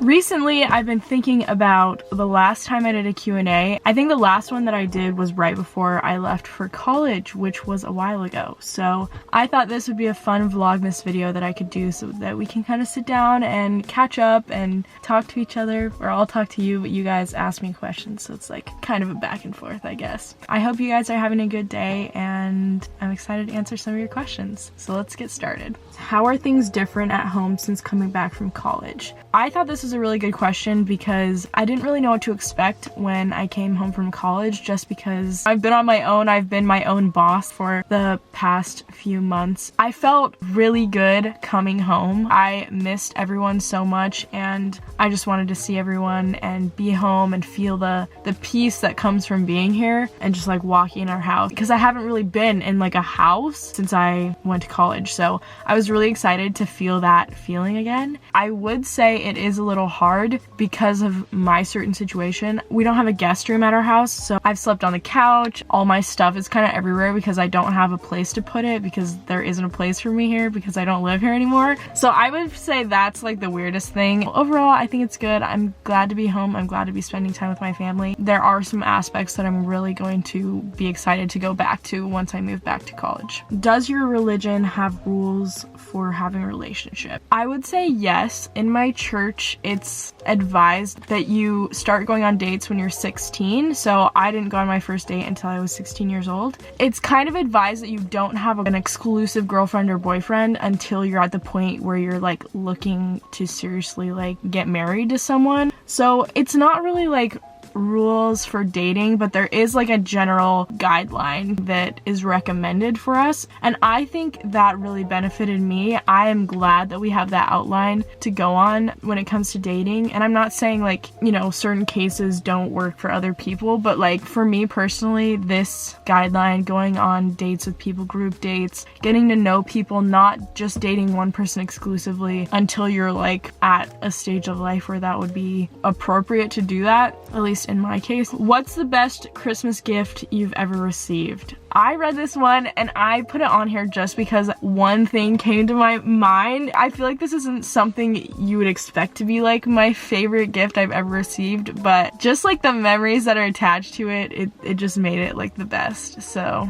Recently, I've been thinking about the last time I did a Q&A. I think the last one that I did was right before I left for college, which was a while ago. So I thought this would be a fun Vlogmas video that I could do so that we can kind of sit down and catch up and talk to each other, or I'll talk to you, but you guys ask me questions. So it's like kind of a back and forth, I guess. I hope you guys are having a good day, and I'm excited to answer some of your questions. So let's get started. How are things different at home since coming back from college? I thought this was a really good question because I didn't really know what to expect when I came home from college, just because I've been on my own. I've been my own boss for the past few months. I felt really good coming home. I missed everyone so much, and I just wanted to see everyone and be home and feel the peace that comes from being here and just like walking in our house, because I haven't really been in like a house since I went to college. So I was really excited to feel that feeling again. I would say it is a little hard because of my certain situation. We don't have a guest room at our house, so I've slept on the couch. All my stuff is kind of everywhere because I don't have a place to put it, because there isn't a place for me here because I don't live here anymore. So I would say that's like the weirdest thing. Overall, I think it's good. I'm glad to be home. I'm glad to be spending time with my family. There are some aspects that I'm really going to be excited to go back to once I move back to college. Does your religion have rules for having a relationship? I would say yes. In my church, it's advised that you start going on dates when you're 16. So I didn't go on my first date until I was 16 years old. It's kind of advised that you don't have an exclusive girlfriend or boyfriend until you're at the point where you're like looking to seriously like get married to someone. So it's not really like rules for dating, but there is like a general guideline that is recommended for us, and I think that really benefited me. I am glad that we have that outline to go on when it comes to dating, and I'm not saying like, you know, certain cases don't work for other people, but like for me personally, this guideline, going on dates with people, group dates, getting to know people, not just dating one person exclusively until you're like at a stage of life where that would be appropriate to do that, at least in my case. What's the best Christmas gift you've ever received? I read this one and I put it on here just because one thing came to my mind. I feel like this isn't something you would expect to be like my favorite gift I've ever received, but just like the memories that are attached to it, it just made it like the best. So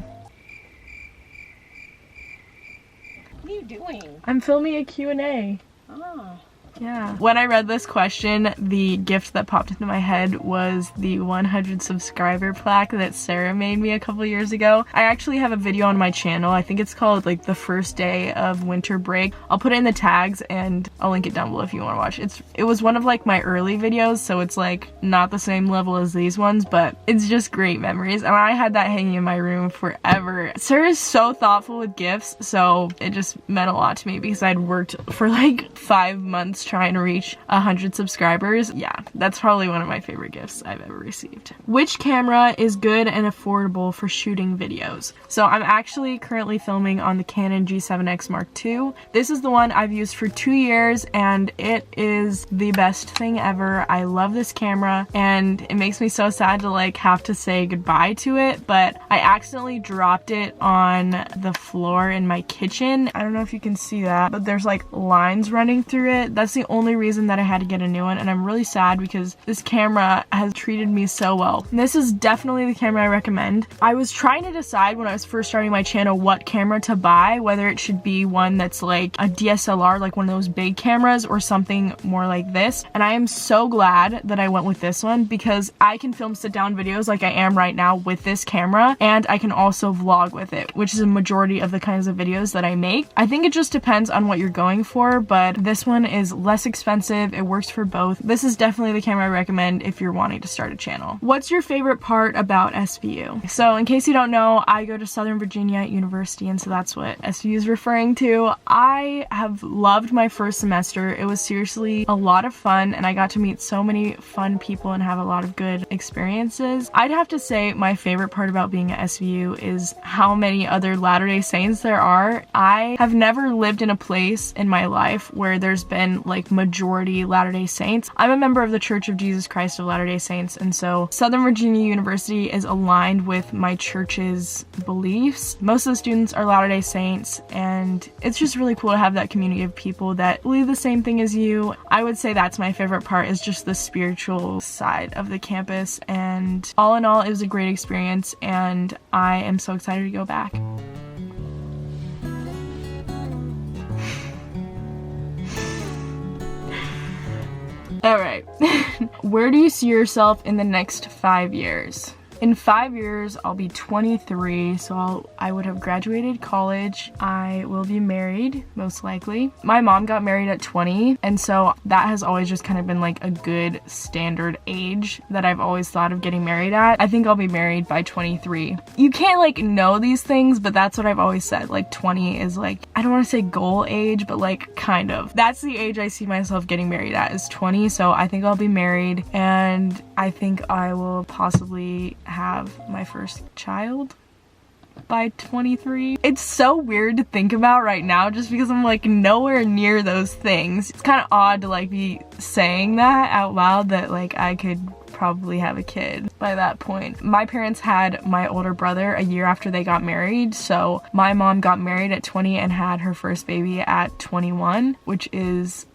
what are you doing? I'm filming a Q&A. Oh. Yeah. When I read this question, the gift that popped into my head was the 100 subscriber plaque that Sarah made me a couple years ago. I actually have a video on my channel. I think it's called like the first day of winter break. I'll put it in the tags and I'll link it down below if you want to watch. It was one of like my early videos, so it's like not the same level as these ones, but it's just great memories. And I had that hanging in my room forever. Sarah is so thoughtful with gifts, so it just meant a lot to me because I'd worked for like 5 months trying to reach 100 subscribers. Yeah, that's probably one of my favorite gifts I've ever received. Which camera is good and affordable for shooting videos? So I'm actually currently filming on the Canon G7X Mark II. This is the one I've used for 2 years and it is the best thing ever. I love this camera and it makes me so sad to like have to say goodbye to it, but I accidentally dropped it on the floor in my kitchen. I don't know if you can see that, but there's like lines running through it. That's the only reason that I had to get a new one, and I'm really sad because this camera has treated me so well. And this is definitely the camera I recommend. I was trying to decide when I was first starting my channel what camera to buy, whether it should be one that's like a DSLR, like one of those big cameras, or something more like this, and I am so glad that I went with this one because I can film sit down videos like I am right now with this camera, and I can also vlog with it, which is a majority of the kinds of videos that I make. I think it just depends on what you're going for, but this one is less expensive. It works for both. This is definitely the camera I recommend if you're wanting to start a channel. What's your favorite part about SVU? So in case you don't know, I go to Southern Virginia University, and so that's what SVU is referring to. I have loved my first semester. It was seriously a lot of fun, and I got to meet so many fun people and have a lot of good experiences. I'd have to say my favorite part about being at SVU is how many other Latter-day Saints there are. I have never lived in a place in my life where there's been like like majority Latter-day Saints. I'm a member of the Church of Jesus Christ of Latter-day Saints, and so Southern Virginia University is aligned with my church's beliefs. Most of the students are Latter-day Saints, and it's just really cool to have that community of people that believe the same thing as you. I would say that's my favorite part, is just the spiritual side of the campus, and all in all, it was a great experience, and I am so excited to go back. Alright, where do you see yourself in the next 5 years? In 5 years, I'll be 23, so I would have graduated college. I will be married, most likely. My mom got married at 20, and so that has always just kind of been like a good standard age that I've always thought of getting married at. I think I'll be married by 23. You can't like know these things, but that's what I've always said. Like 20 is like, I don't want to say goal age, but like kind of. That's the age I see myself getting married at, is 20, so I think I'll be married, and I think I will possibly have my first child by 23. It's so weird to think about right now just because I'm like nowhere near those things. It's kind of odd to like be saying that out loud, that like I could probably have a kid by that point. My parents had my older brother a year after they got married, so my mom got married at 20 and had her first baby at 21, which is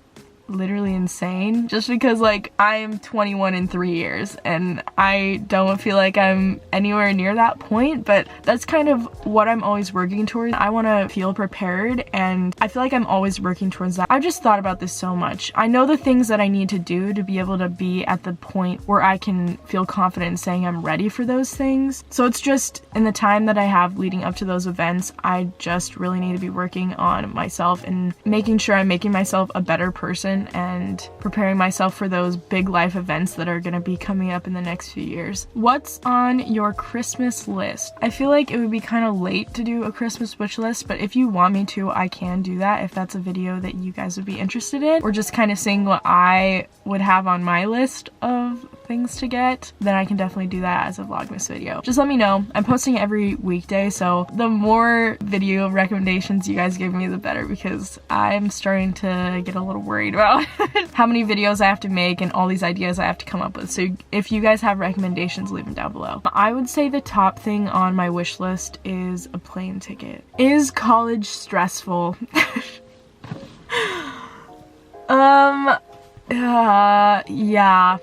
literally insane, just because like I am 21 in 3 years and I don't feel like I'm anywhere near that point, but that's kind of what I'm always working towards. I want to feel prepared, and I feel like I'm always working towards that. I've just thought about this so much. I know the things that I need to do to be able to be at the point where I can feel confident in saying I'm ready for those things. So it's just in the time that I have leading up to those events, I just really need to be working on myself and making sure I'm making myself a better person and preparing myself for those big life events that are going to be coming up in the next few years. What's on your Christmas list? I feel like it would be kind of late to do a Christmas wish list, but if you want me to, I can do that if that's a video that you guys would be interested in, or just kind of seeing what I would have on my list of things to get, then I can definitely do that as a Vlogmas video. Just let me know. I'm posting every weekday, so the more video recommendations you guys give me, the better, because I'm starting to get a little worried about how many videos I have to make and all these ideas I have to come up with. So if you guys have recommendations, leave them down below. I would say the top thing on my wish list is a plane ticket. Is college stressful? Yeah,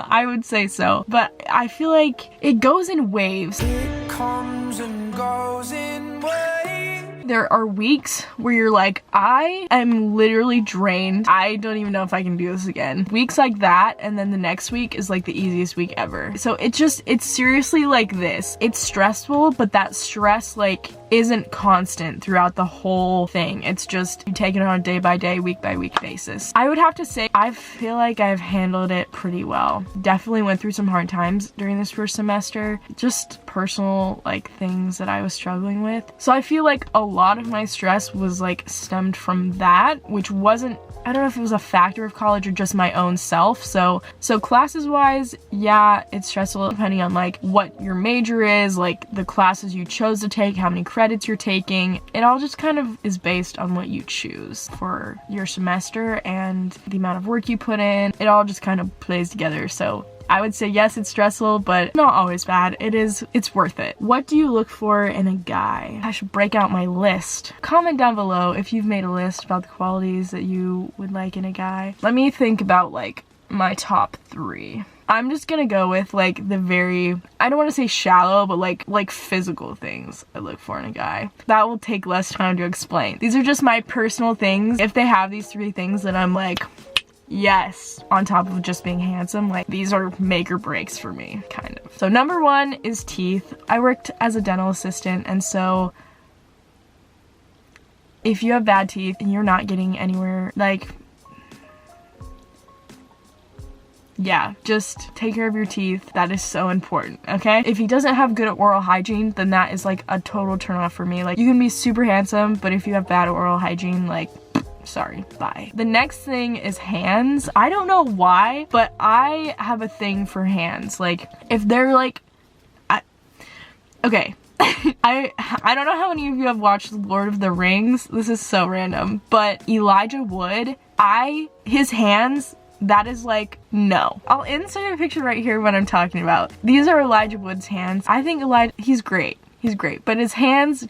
I would say so, but I feel like it goes in waves. It comes and goes in waves. There are weeks where you're like, I am literally drained. I don't even know if I can do this again. Weeks like that, and then the next week is like the easiest week ever. So it's seriously like this. It's stressful, but that stress like isn't constant throughout the whole thing. It's just you take it on a day by day, week by week basis. I would have to say I feel like I've handled it pretty well. Definitely went through some hard times during this first semester, just personal like things that I was struggling with. So I feel like a lot of my stress was like stemmed from that, which wasn't, I don't know if it was a factor of college or just my own self. So classes wise, yeah, it's stressful depending on like what your major is, like the classes you chose to take, how many credits you're taking. It all just kind of is based on what you choose for your semester and the amount of work you put in. It all just kind of plays together. So I would say yes, it's stressful, but not always bad. It's worth it. What do you look for in a guy? I should break out my list. Comment down below if you've made a list about the qualities that you would like in a guy. Let me think about like my top 3. I'm just gonna go with like the very, I don't want to say shallow, but like physical things I look for in a guy. That will take less time to explain. These are just my personal things. If they have these 3 things, then I'm like, yes, on top of just being handsome, like these are make or breaks for me, kind of. So number 1 is teeth. I worked as a dental assistant, and so if you have bad teeth and you're not getting anywhere, like, yeah, just take care of your teeth. That is so important, okay? If he doesn't have good oral hygiene, then that is like a total turn off for me. Like, you can be super handsome, but if you have bad oral hygiene, like, sorry, bye. The next thing is hands. I don't know why, but I have a thing for hands. Like, if they're like, okay. I don't know how many of you have watched Lord of the Rings. This is so random, but Elijah Wood, his hands, that is like, no. I'll insert a picture right here what I'm talking about. These are Elijah Wood's hands. I think he's great. He's great, but his hands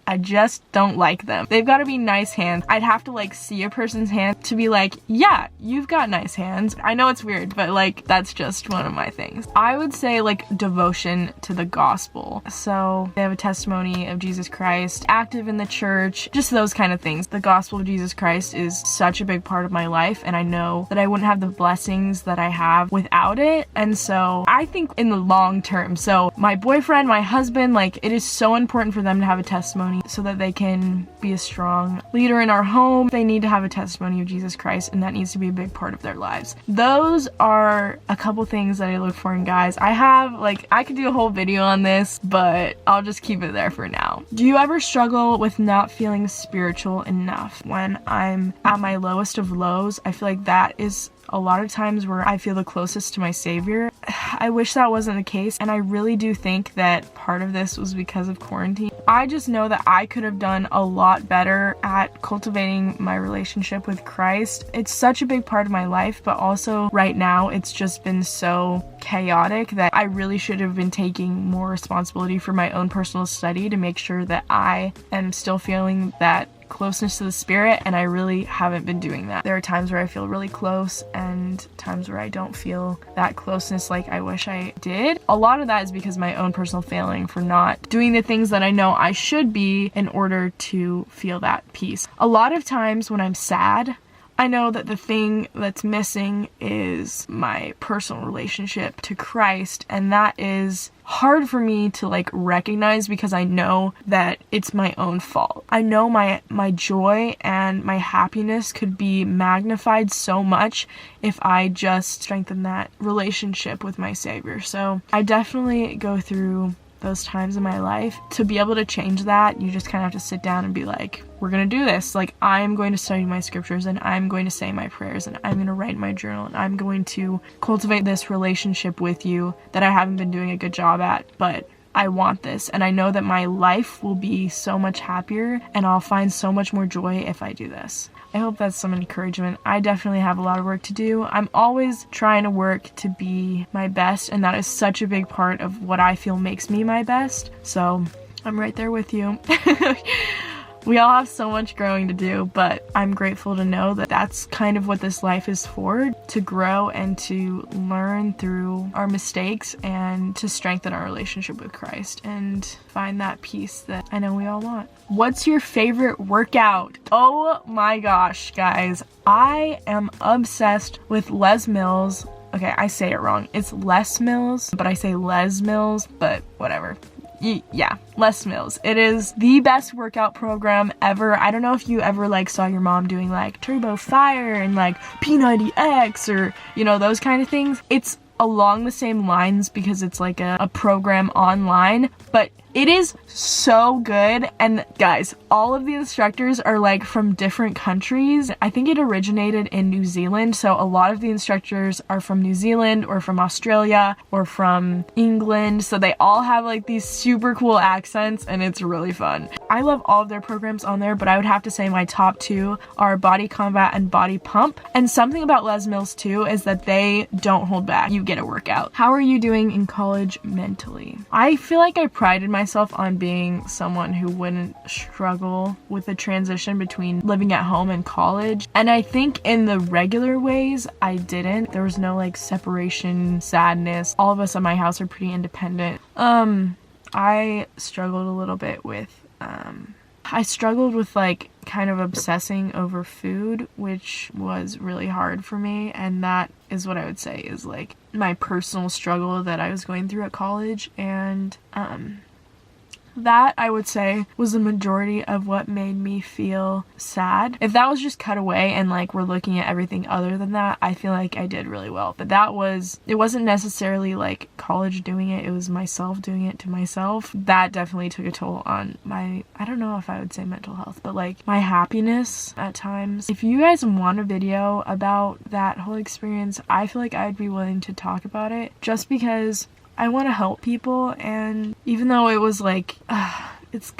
I just don't like them. They've got to be nice hands. I'd have to like see a person's hand to be like, yeah, you've got nice hands. I know it's weird, but like that's just one of my things. I would say like devotion to the gospel. So they have a testimony of Jesus Christ, active in the church, just those kind of things. The gospel of Jesus Christ is such a big part of my life, and I know that I wouldn't have the blessings that I have without it. And so I think in the long term, so my boyfriend, my husband, like it is so important for them to have a testimony so that they can be a strong leader in our home. They need to have a testimony of Jesus Christ, and that needs to be a big part of their lives. Those are a couple things that I look for in guys. I could do a whole video on this, but I'll just keep it there for now. Do you ever struggle with not feeling spiritual enough? When I'm at my lowest of lows, I feel like that is a lot of times where I feel the closest to my Savior. I wish that wasn't the case, and I really do think that part of this was because of quarantine. I just know that I could have done a lot better at cultivating my relationship with Christ. It's such a big part of my life, but also right now it's just been so chaotic that I really should have been taking more responsibility for my own personal study to make sure that I am still feeling that closeness to the Spirit, and I really haven't been doing that. There are times where I feel really close and times where I don't feel that closeness like I wish I did. A lot of that is because of my own personal failing for not doing the things that I know I should be in order to feel that peace. A lot of times when I'm sad, I know that the thing that's missing is my personal relationship to Christ, and that is hard for me to like recognize because I know that it's my own fault. I know my joy and my happiness could be magnified so much if I just strengthen that relationship with my Savior. So I definitely go through those times in my life. To be able to change that, you just kind of have to sit down and be like, we're gonna do this. Like, I'm going to study my scriptures, and I'm going to say my prayers, and I'm gonna write in my journal, and I'm going to cultivate this relationship with you that I haven't been doing a good job at, but I want this, and I know that my life will be so much happier and I'll find so much more joy if I do this. I hope that's some encouragement. I definitely have a lot of work to do. I'm always trying to work to be my best, and that is such a big part of what I feel makes me my best. So I'm right there with you. We all have so much growing to do, but I'm grateful to know that that's kind of what this life is for, to grow and to learn through our mistakes and to strengthen our relationship with Christ and find that peace that I know we all want. What's your favorite workout? Oh my gosh, guys. I am obsessed with Les Mills. Okay, I say it wrong. It's Les Mills, but I say Les Mills, but whatever. Yeah, Les Mills. It is the best workout program ever. I don't know if you ever like saw your mom doing like Turbo Fire and like P90X or, you know, those kind of things. It's along the same lines because it's like a program online, but it is so good. And guys, all of the instructors are like from different countries. I think it originated in New Zealand, so a lot of the instructors are from New Zealand or from Australia or from England, so they all have like these super cool accents, and it's really fun. I love all of their programs on there, but I would have to say my top two are Body Combat and Body Pump. And something about Les Mills too is that they don't hold back. You get a workout. How are you doing in college mentally? I feel like I prided myself on being someone who wouldn't struggle with the transition between living at home and college, and I think in the regular ways I didn't. There was no like separation sadness. All of us at my house are pretty independent. I struggled a little bit with like kind of obsessing over food, which was really hard for me, and that is what I would say is like my personal struggle that I was going through at college. And that, I would say, was the majority of what made me feel sad. If that was just cut away and like we're looking at everything other than that, I feel like I did really well. But it wasn't necessarily like college doing it, it was myself doing it to myself. That definitely took a toll on my, I don't know if I would say mental health, but like my happiness at times. If you guys want a video about that whole experience, I feel like I'd be willing to talk about it, just because I want to help people. And even though it was like, it's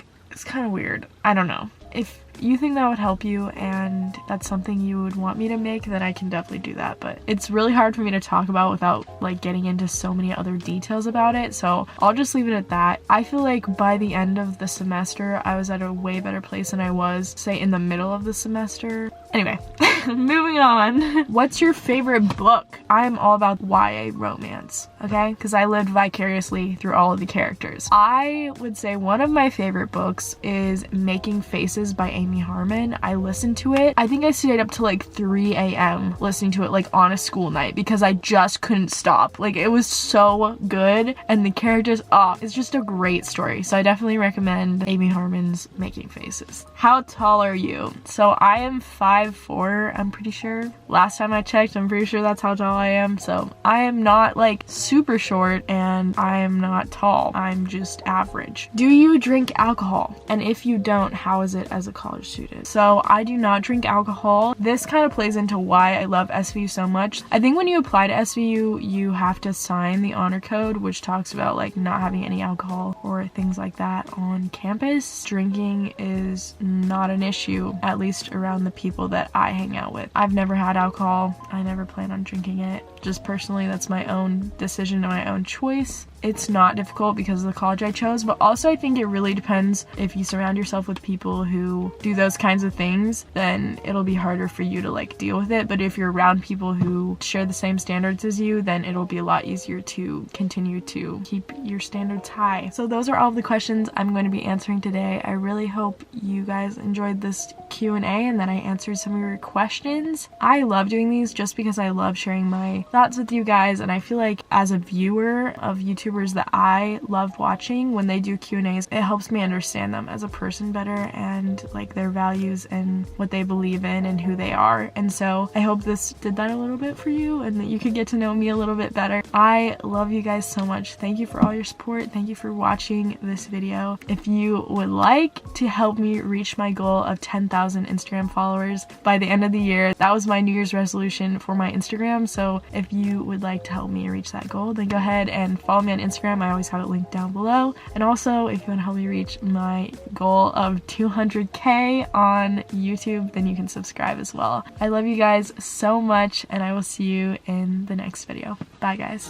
kind of weird. I don't know. If you think that would help you and that's something you would want me to make, then I can definitely do that. But it's really hard for me to talk about without like getting into so many other details about it, so I'll just leave it at that. I feel like by the end of the semester I was at a way better place than I was, say, in the middle of the semester. Anyway, moving on. What's your favorite book? I'm all about YA romance, okay? Because I lived vicariously through all of the characters. I would say one of my favorite books is Making Faces by Amy Harmon. I listened to it. I think I stayed up till like 3 a.m. listening to it like on a school night because I just couldn't stop. Like, it was so good and the characters, it's just a great story. So I definitely recommend Amy Harmon's Making Faces. How tall are you? So I am 5'4", I'm pretty sure. Last time I checked, I'm pretty sure that's how tall I am. So I am not like super short and I am not tall. I'm just average. Do you drink alcohol? And if you don't, how is it as a college student? So I do not drink alcohol. This kind of plays into why I love SVU so much. I think when you apply to SVU, you have to sign the honor code, which talks about like not having any alcohol or things like that on campus. Drinking is not an issue, at least around the people that I hang out with. I've never had alcohol. I never plan on drinking it. Just personally, that's my own decision and my own choice. It's not difficult because of the college I chose, but also I think it really depends. If you surround yourself with people who do those kinds of things, then it'll be harder for you to like deal with it. But if you're around people who share the same standards as you, then it'll be a lot easier to continue to keep your standards high. So those are all the questions I'm going to be answering today. I really hope you guys enjoyed this Q&A and that I answered some of your questions. I love doing these just because I love sharing my thoughts with you guys, and I feel like as a viewer of YouTubers that I love watching, when they do Q&As, it helps me understand them as a person better and like their values and what they believe in and who they are. And so I hope this did that a little bit for you and that you could get to know me a little bit better. I love you guys so much. Thank you for all your support. Thank you for watching this video. If you would like to help me reach my goal of 10,000 Instagram followers by the end of the year, that was my New Year's resolution for my Instagram. So if you would like to help me reach that goal, then go ahead and follow me on Instagram. I always have it linked down below. And also, if you want to help me reach my goal of 200K on YouTube, then you can subscribe as well. I love you guys so much, and I will see you in the next video. Bye, guys.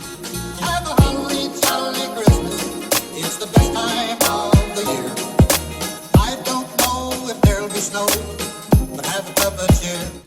Have a holly jolly Christmas. It's the best time of the year. I don't know if there'll be snow, but have a cup of cheer.